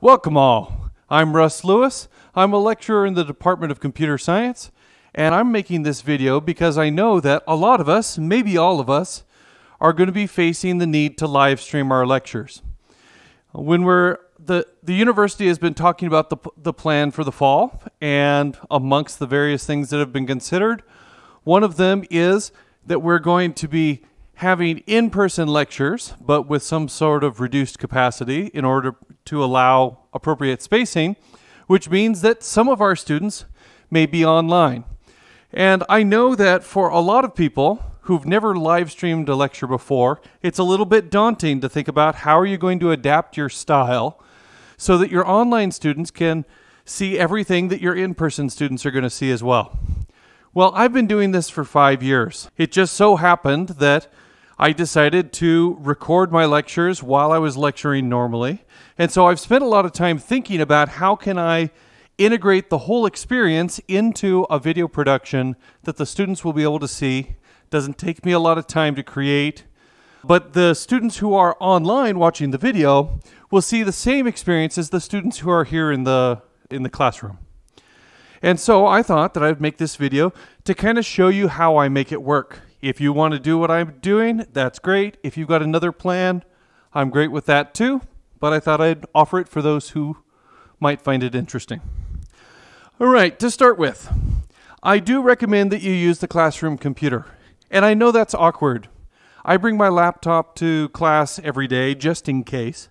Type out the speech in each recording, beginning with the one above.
Welcome all. I'm Russ Lewis. I'm a lecturer in the Department of Computer Science, and I'm making this video because I know that a lot of us, maybe all of us, are going to be facing the need to live stream our lectures. The university has been talking about the plan for the fall, and amongst the various things that have been considered, one of them is that we're going to be having in-person lectures, but with some sort of reduced capacity in order to allow appropriate spacing, which means that some of our students may be online. And I know that for a lot of people who've never live streamed a lecture before, it's a little bit daunting to think about how are you going to adapt your style so that your online students can see everything that your in-person students are going to see as well. Well, I've been doing this for 5 years. It just so happened that I decided to record my lectures while I was lecturing normally. And so I've spent a lot of time thinking about how can I integrate the whole experience into a video production that the students will be able to see. Doesn't take me a lot of time to create, but the students who are online watching the video will see the same experience as the students who are here in the classroom. And so I thought that I'd make this video to kind of show you how I make it work. If you want to do what I'm doing, that's great. If you've got another plan, I'm great with that too. But I thought I'd offer it for those who might find it interesting. All right, to start with, I do recommend that you use the classroom computer. And I know that's awkward. I bring my laptop to class every day just in case.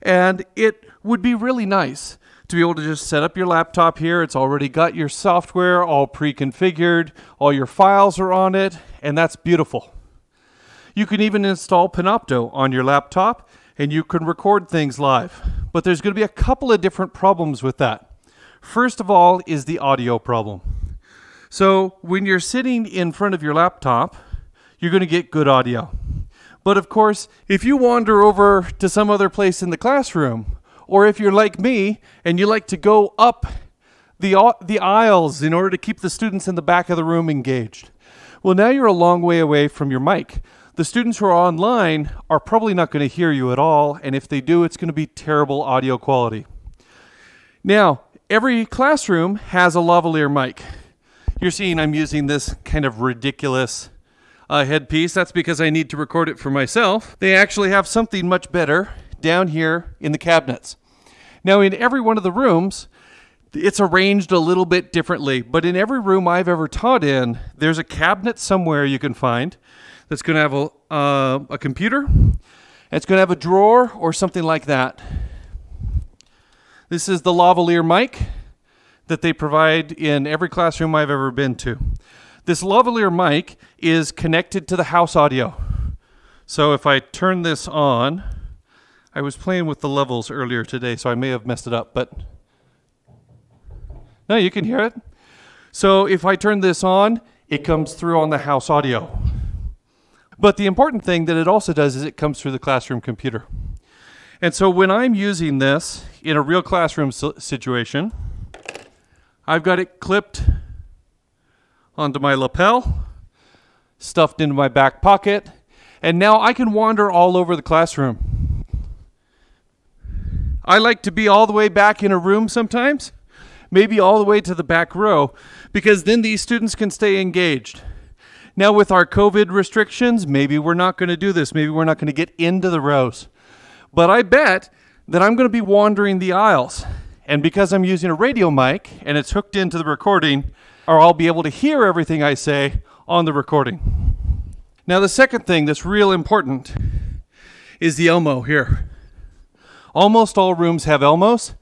And it would be really nice to be able to just set up your laptop here. It's already got your software all pre-configured. All your files are on it, and that's beautiful. You can even install Panopto on your laptop, and you can record things live. But there's going to be a couple of different problems with that. First of all is the audio problem. So when you're sitting in front of your laptop, you're going to get good audio. But of course, if you wander over to some other place in the classroom, or if you're like me and you like to go up the aisles in order to keep the students in the back of the room engaged, well, now you're a long way away from your mic. The students who are online are probably not going to hear you at all, and if they do, it's going to be terrible audio quality. Now, every classroom has a lavalier mic. You're seeing I'm using this kind of ridiculous headpiece. That's because I need to record it for myself. They actually have something much better down here in the cabinets. Now, in every one of the rooms, it's arranged a little bit differently, but in every room I've ever taught in, there's a cabinet somewhere you can find that's going to have a computer. It's going to have a drawer or something like that. This is the lavalier mic that they provide in every classroom I've ever been to. This lavalier mic is connected to the house audio. So if I turn this on, I was playing with the levels earlier today, so I may have messed it up, but no, you can hear it. So if I turn this on, it comes through on the house audio. But the important thing that it also does is it comes through the classroom computer. And so when I'm using this in a real classroom situation, I've got it clipped onto my lapel, stuffed into my back pocket, and now I can wander all over the classroom. I like to be all the way back in a room sometimes, maybe all the way to the back row, because then these students can stay engaged. Now with our COVID restrictions, maybe we're not going to do this. Maybe we're not going to get into the rows. But I bet that I'm going to be wandering the aisles. And because I'm using a radio mic and it's hooked into the recording, or I'll be able to hear everything I say on the recording. Now the second thing that's real important is the ELMO here. Almost all rooms have ELMOs.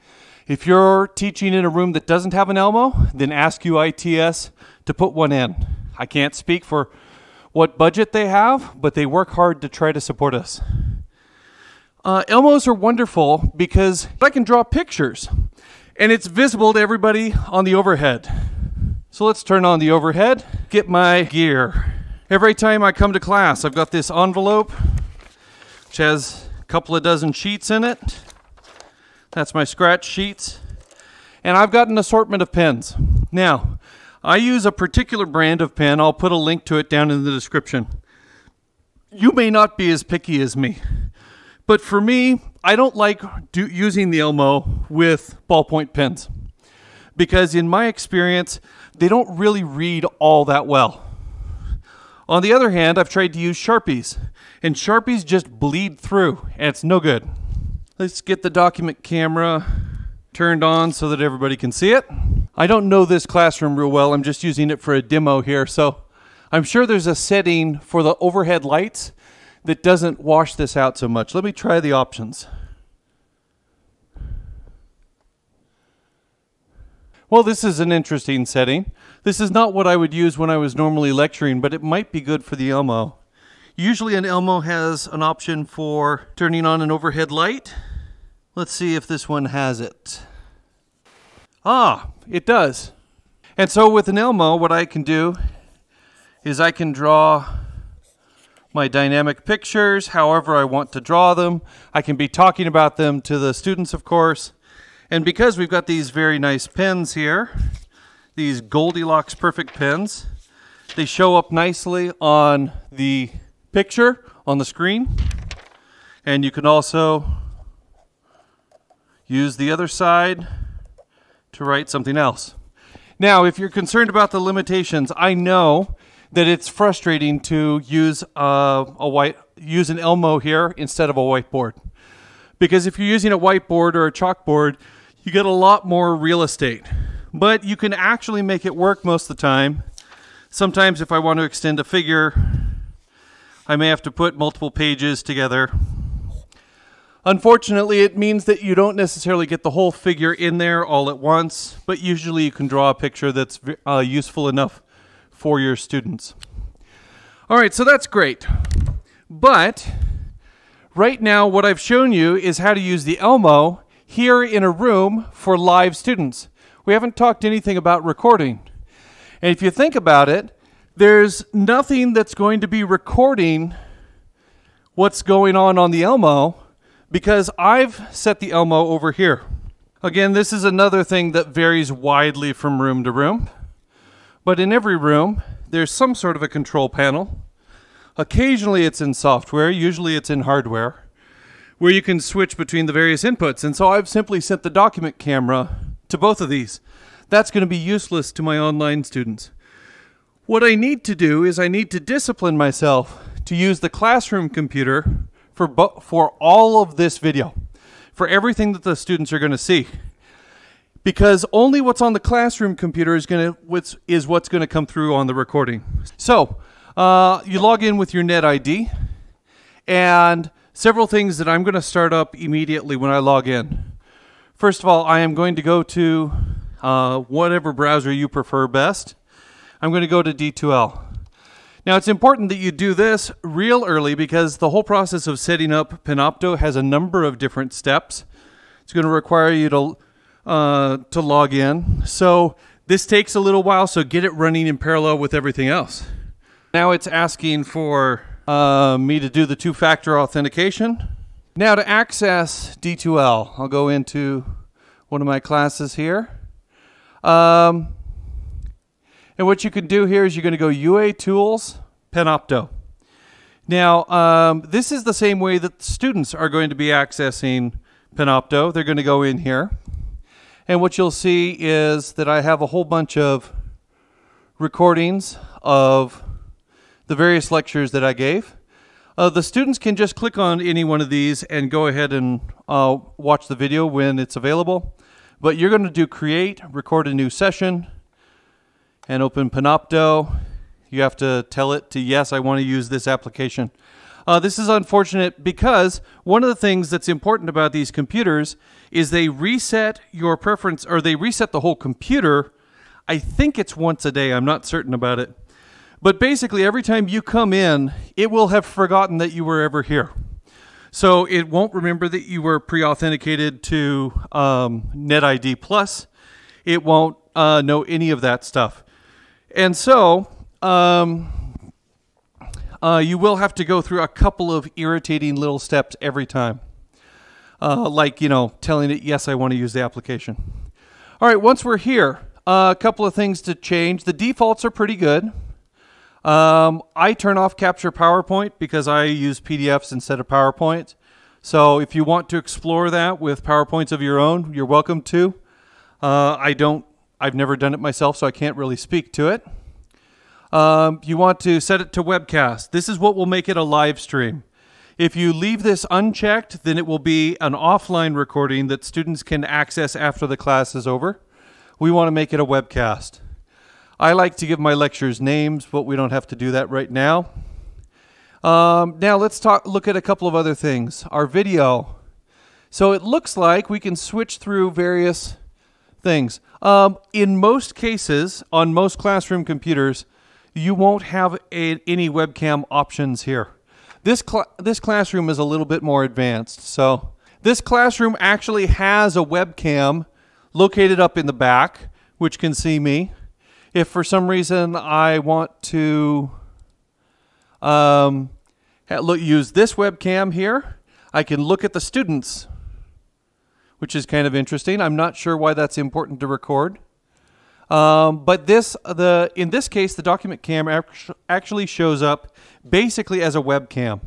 If you're teaching in a room that doesn't have an ELMO, then ask UITS to put one in. I can't speak for what budget they have, but they work hard to try to support us. ELMOs are wonderful because I can draw pictures, and it's visible to everybody on the overhead. So let's turn on the overhead, get my gear. Every time I come to class, I've got this envelope, which has a couple of dozen sheets in it. That's my scratch sheets. And I've got an assortment of pens. Now, I use a particular brand of pen. I'll put a link to it down in the description. You may not be as picky as me, but for me, I don't like using the ELMO with ballpoint pens because in my experience, they don't really read all that well. On the other hand, I've tried to use Sharpies, and Sharpies just bleed through, and it's no good. Let's get the document camera turned on so that everybody can see it. I don't know this classroom real well. I'm just using it for a demo here, so I'm sure there's a setting for the overhead lights that doesn't wash this out so much. Let me try the options. Well, this is an interesting setting. This is not what I would use when I was normally lecturing, but it might be good for the ELMO. Usually an ELMO has an option for turning on an overhead light. Let's see if this one has it. Ah, it does. And so with an ELMO, what I can do is I can draw my dynamic pictures however I want to draw them. I can be talking about them to the students, of course. And because we've got these very nice pens here, these Goldilocks perfect pens, they show up nicely on the picture on the screen. And you can also use the other side to write something else. Now, if you're concerned about the limitations, I know that it's frustrating to use an ELMO here instead of a whiteboard. Because if you're using a whiteboard or a chalkboard, you get a lot more real estate. But you can actually make it work most of the time. Sometimes if I want to extend a figure, I may have to put multiple pages together. Unfortunately, it means that you don't necessarily get the whole figure in there all at once, but usually you can draw a picture that's useful enough for your students. All right, so that's great. But right now, what I've shown you is how to use the ELMO here in a room for live students. We haven't talked anything about recording. And if you think about it, there's nothing that's going to be recording what's going on the ELMO because I've set the ELMO over here. Again, this is another thing that varies widely from room to room. But in every room, there's some sort of a control panel. Occasionally it's in software, usually it's in hardware, where you can switch between the various inputs. And so I've simply set the document camera to both of these. That's going to be useless to my online students. What I need to do is I need to discipline myself to use the classroom computer for all of this video, for everything that the students are going to see. Because only what's on the classroom computer is what's going to come through on the recording. So you log in with your NetID, and several things that I'm going to start up immediately when I log in. First of all, I am going to go to whatever browser you prefer best. I'm going to go to D2L. Now, it's important that you do this real early because the whole process of setting up Panopto has a number of different steps. It's going to require you to log in. So this takes a little while, so get it running in parallel with everything else. Now it's asking for me to do the two-factor authentication. Now to access D2L, I'll go into one of my classes here. And what you can do here is you're going to go UA Tools, Panopto. Now, this is the same way that students are going to be accessing Panopto. They're going to go in here. And what you'll see is that I have a whole bunch of recordings of the various lectures that I gave. The students can just click on any one of these and go ahead and watch the video when it's available. But you're going to do create, record a new session, and open Panopto. You have to tell it to, yes, I want to use this application. This is unfortunate because one of the things that's important about these computers is they reset your preference, or they reset the whole computer. I think it's once a day. I'm not certain about it. But basically, every time you come in, it will have forgotten that you were ever here. So it won't remember that you were pre-authenticated to NetID Plus. It won't know any of that stuff. And so you will have to go through a couple of irritating little steps every time. Like, telling it, yes, I want to use the application. All right, once we're here, a couple of things to change. The defaults are pretty good. I turn off Capture PowerPoint because I use PDFs instead of PowerPoint. So if you want to explore that with PowerPoints of your own, you're welcome to. I've never done it myself, so I can't really speak to it. You want to set it to webcast. This is what will make it a live stream. If you leave this unchecked, then it will be an offline recording that students can access after the class is over. We want to make it a webcast. I like to give my lectures names, but we don't have to do that right now. Now let's look at a couple of other things. Our video. So it looks like we can switch through various things. In most cases, on most classroom computers, you won't have any webcam options here. This classroom is a little bit more advanced. So this classroom actually has a webcam located up in the back, which can see me. If for some reason I want to use this webcam here, I can look at the students, which is kind of interesting. I'm not sure why that's important to record. But in this case, the document cam actually shows up basically as a webcam.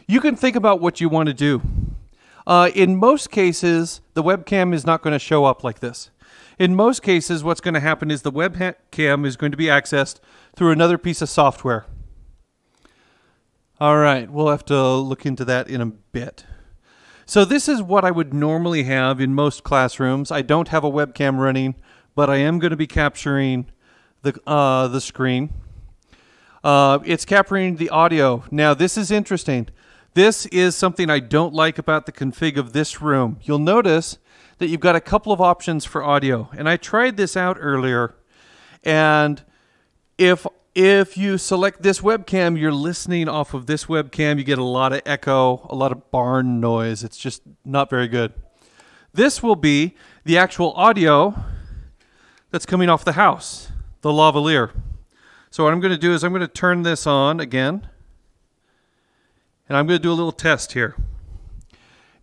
You can think about what you want to do. In most cases, the webcam is not going to show up like this. In most cases, what's going to happen is the webcam is going to be accessed through another piece of software. All right, we'll have to look into that in a bit. So this is what I would normally have in most classrooms. I don't have a webcam running, but I am going to be capturing the screen. It's capturing the audio. Now, this is interesting. This is something I don't like about the config of this room. You'll notice that you've got a couple of options for audio. And I tried this out earlier. And if you select this webcam, you're listening off of this webcam. You get a lot of echo, a lot of barn noise. It's just not very good. This will be the actual audio that's coming off the house, the lavalier. So what I'm going to do is I'm going to turn this on again. And I'm going to do a little test here.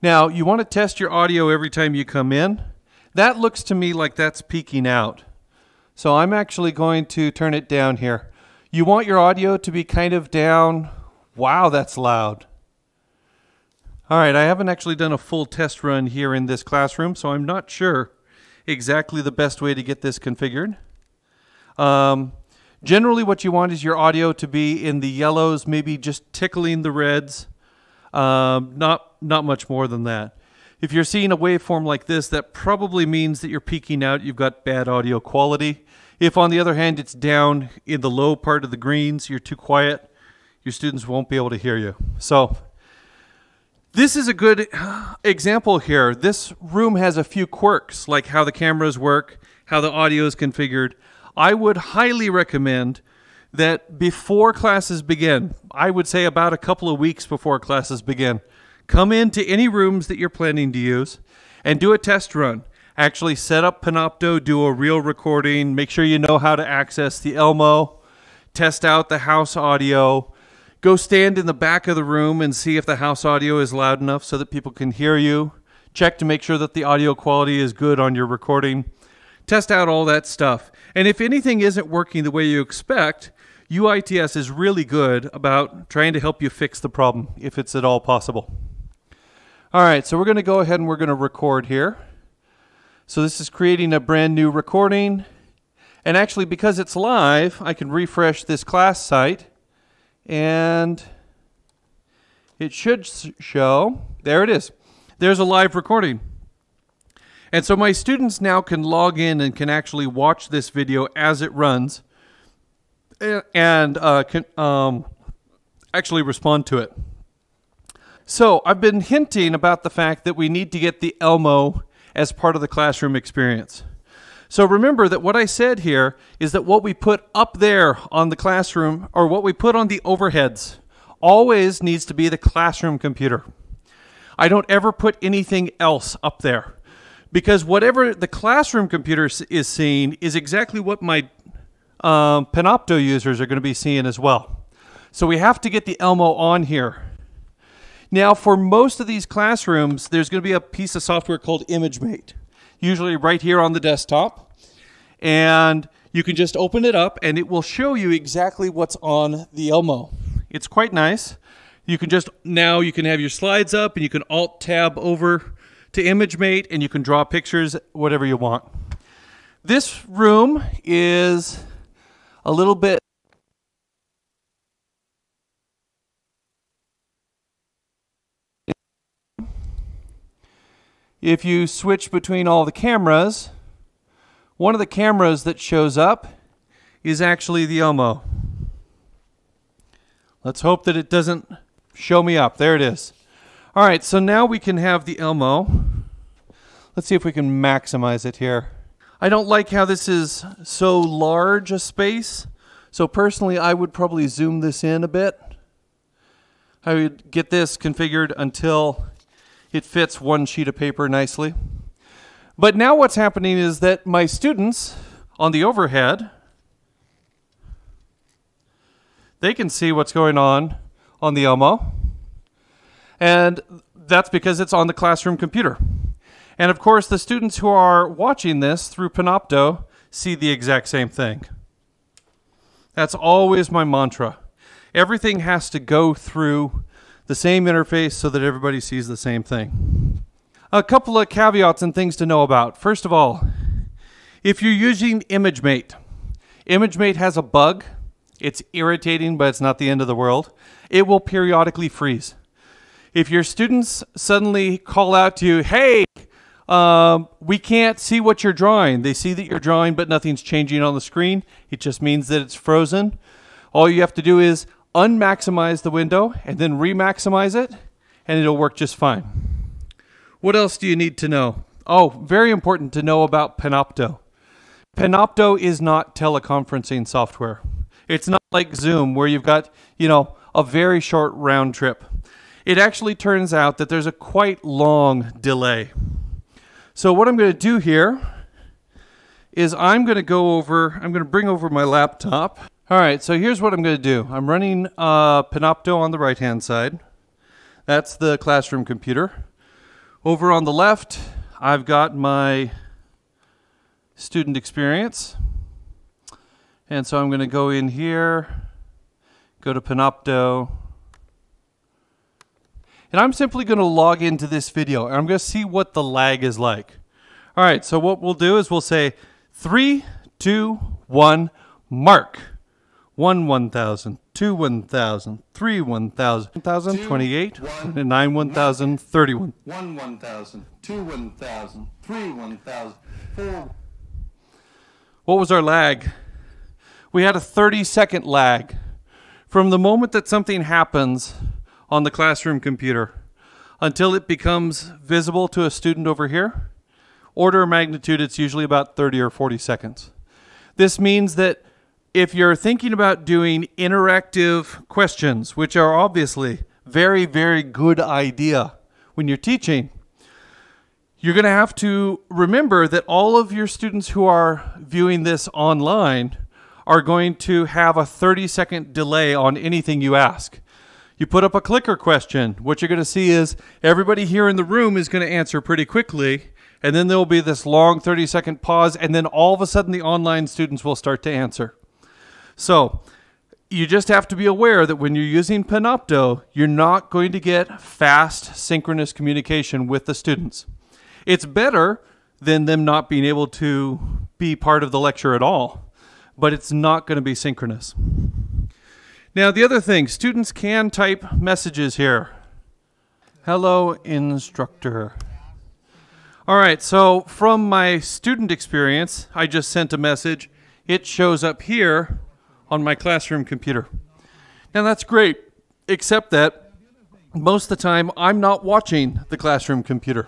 Now, you want to test your audio every time you come in. That looks to me like that's peaking out. So I'm actually going to turn it down here. You want your audio to be kind of down. Wow, that's loud. All right, I haven't actually done a full test run here in this classroom, so I'm not sure exactly the best way to get this configured. Generally, what you want is your audio to be in the yellows, maybe just tickling the reds. Not much more than that. If you're seeing a waveform like this, that probably means that you're peaking out. You've got bad audio quality. If, on the other hand, it's down in the low part of the greens, you're too quiet, your students won't be able to hear you. So this is a good example here. This room has a few quirks, like how the cameras work, how the audio is configured. I would highly recommend that before classes begin, I would say about a couple of weeks before classes begin, come into any rooms that you're planning to use and do a test run. Actually set up Panopto, do a real recording, make sure you know how to access the ELMO, test out the house audio, go stand in the back of the room and see if the house audio is loud enough so that people can hear you. Check to make sure that the audio quality is good on your recording. Test out all that stuff. And if anything isn't working the way you expect, UITS is really good about trying to help you fix the problem if it's at all possible. All right, so we're going to go ahead and we're going to record here. So this is creating a brand new recording. And actually, because it's live, I can refresh this class site. And it should show, there it is. There's a live recording. And so my students now can log in and can actually watch this video as it runs and can actually respond to it. So I've been hinting about the fact that we need to get the ELMO as part of the classroom experience. So remember that what I said here is that what we put up there on the classroom, or what we put on the overheads, always needs to be the classroom computer. I don't ever put anything else up there, because whatever the classroom computer is seeing is exactly what my Panopto users are going to be seeing as well. So we have to get the ELMO on here. Now, for most of these classrooms, there's going to be a piece of software called ImageMate, usually right here on the desktop. And you can just open it up, and it will show you exactly what's on the ELMO. It's quite nice. You can now you can have your slides up, and you can Alt Tab over to ImageMate, and you can draw pictures, whatever you want. This room is a little bit if you switch between all the cameras, one of the cameras that shows up is actually the ELMO. Let's hope that it doesn't show me up. There it is. All right, so now we can have the ELMO. Let's see if we can maximize it here. I don't like how this is so large a space. So personally, I would probably zoom this in a bit. I would get this configured until it fits one sheet of paper nicely. But now what's happening is that my students on the overhead, they can see what's going on the ELMO. And that's because it's on the classroom computer. And of course, the students who are watching this through Panopto see the exact same thing. That's always my mantra. Everything has to go through the same interface so that everybody sees the same thing. A couple of caveats and things to know about. First of all, if you're using ImageMate, ImageMate has a bug. It's irritating, but it's not the end of the world. It will periodically freeze. If your students suddenly call out to you, hey, we can't see what you're drawing. They see that you're drawing, but nothing's changing on the screen. It just means that it's frozen. All you have to do is unmaximize the window and then remaximize it, and it'll work just fine. What else do you need to know? Oh, very important to know about Panopto. Panopto is not teleconferencing software. It's not like Zoom where you've got, a very short round trip. It actually turns out that there's a quite long delay. So what I'm going to do here is I'm going to bring over my laptop. All right, so here's what I'm going to do. I'm running Panopto on the right-hand side. That's the classroom computer. Over on the left, I've got my student experience. And so I'm going to go in here, go to Panopto, and I'm simply going to log into this video, and I'm going to see what the lag is like. All right, so what we'll do is we'll say 3, 2, 1, mark. 1, 1,000, 2, 1,000, 3, 1,000, 1,000, 28, 29, 1,000, 31. 1, 1,000, 2, 1,000, 3, 1,000, 4. What was our lag? We had a 30-second lag from the moment that something happens on the classroom computer until it becomes visible to a student over here. Order of magnitude, it's usually about 30 or 40 seconds. This means that if you're thinking about doing interactive questions, which are obviously very, very good idea when you're teaching, you're going to have to remember that all of your students who are viewing this online are going to have a 30-second delay on anything you ask. You put up a clicker question, what you're going to see is everybody here in the room is going to answer pretty quickly, and then there will be this long 30-second pause, and then all of a sudden the online students will start to answer. So you just have to be aware that when you're using Panopto, you're not going to get fast synchronous communication with the students. It's better than them not being able to be part of the lecture at all, but it's not going to be synchronous. Now, the other thing, students can type messages here. Hello, instructor. All right, so from my student experience, I just sent a message. It shows up here on my classroom computer. Now, that's great, except that most of the time, I'm not watching the classroom computer.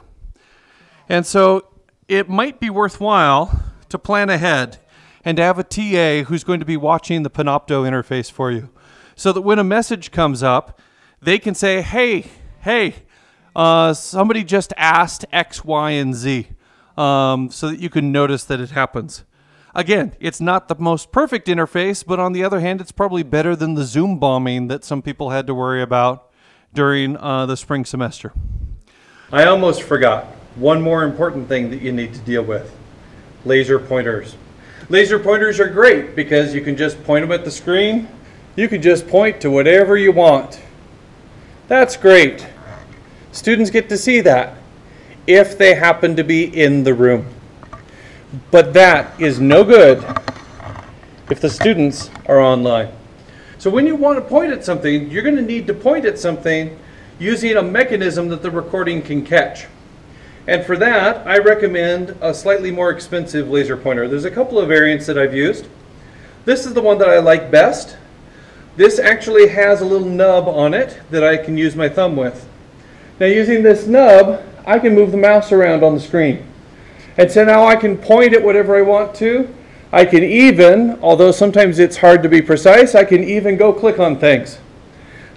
And so it might be worthwhile to plan ahead and to have a TA who's going to be watching the Panopto interface for you, so that when a message comes up, they can say, hey, somebody just asked X, Y, and Z, so that you can notice that it happens. Again, it's not the most perfect interface, but on the other hand, it's probably better than the Zoom bombing that some people had to worry about during the spring semester. I almost forgot one more important thing that you need to deal with: laser pointers. Laser pointers are great because you can just point them at the screen. You can just point to whatever you want. That's great. Students get to see that if they happen to be in the room. But that is no good if the students are online. So when you want to point at something, you're going to need to point at something using a mechanism that the recording can catch. And for that, I recommend a slightly more expensive laser pointer. There's a couple of variants that I've used. This is the one that I like best. This actually has a little nub on it that I can use my thumb with. Now using this nub, I can move the mouse around on the screen. And so now I can point at whatever I want to. I can even, although sometimes it's hard to be precise, I can even go click on things.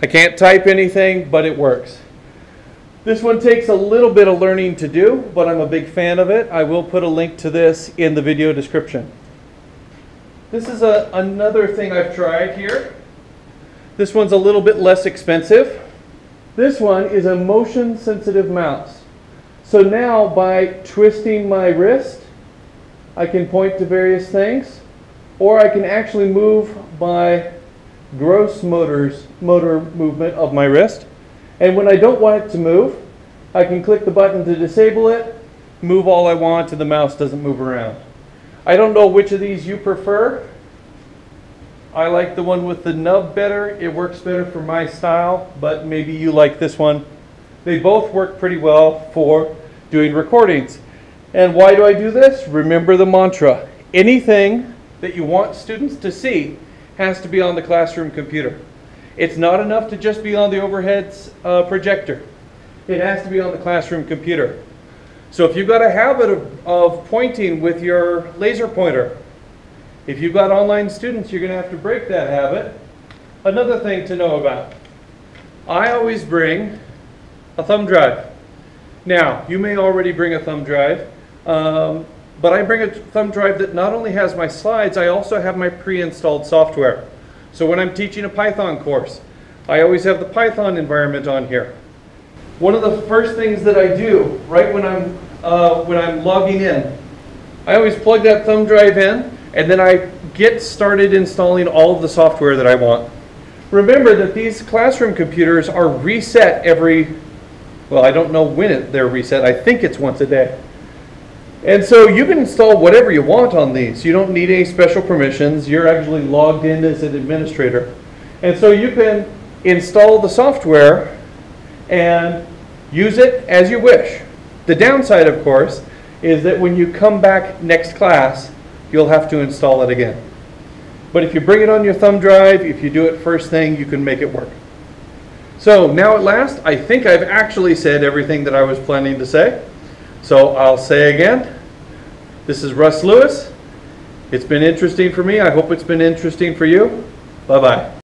I can't type anything, but it works. This one takes a little bit of learning to do, but I'm a big fan of it. I will put a link to this in the video description. This is another thing I've tried here. This one's a little bit less expensive. This one is a motion sensitive mouse. So now by twisting my wrist, I can point to various things, or I can actually move by gross motor movement of my wrist. And when I don't want it to move, I can click the button to disable it, move all I want, and the mouse doesn't move around. I don't know which of these you prefer. I like the one with the nub better. It works better for my style, but maybe you like this one. They both work pretty well for doing recordings. And why do I do this? Remember the mantra. Anything that you want students to see has to be on the classroom computer. It's not enough to just be on the overhead projector. It has to be on the classroom computer. So if you've got a habit of pointing with your laser pointer, if you've got online students, you're going to have to break that habit. Another thing to know about. I always bring a thumb drive. Now, you may already bring a thumb drive. But I bring a thumb drive that not only has my slides, I also have my pre-installed software. So when I'm teaching a Python course, I always have the Python environment on here. One of the first things that I do right when I'm logging in, I always plug that thumb drive in, and then I get started installing all of the software that I want. Remember that these classroom computers are reset every, well, I don't know when they're reset. I think it's once a day. And so you can install whatever you want on these. You don't need any special permissions. You're actually logged in as an administrator. And so you can install the software and use it as you wish. The downside, of course, is that when you come back next class, you'll have to install it again. But if you bring it on your thumb drive, if you do it first thing, you can make it work. So now at last, I think I've actually said everything that I was planning to say. So I'll say again, this is Russ Lewis. It's been interesting for me. I hope it's been interesting for you. Bye-bye.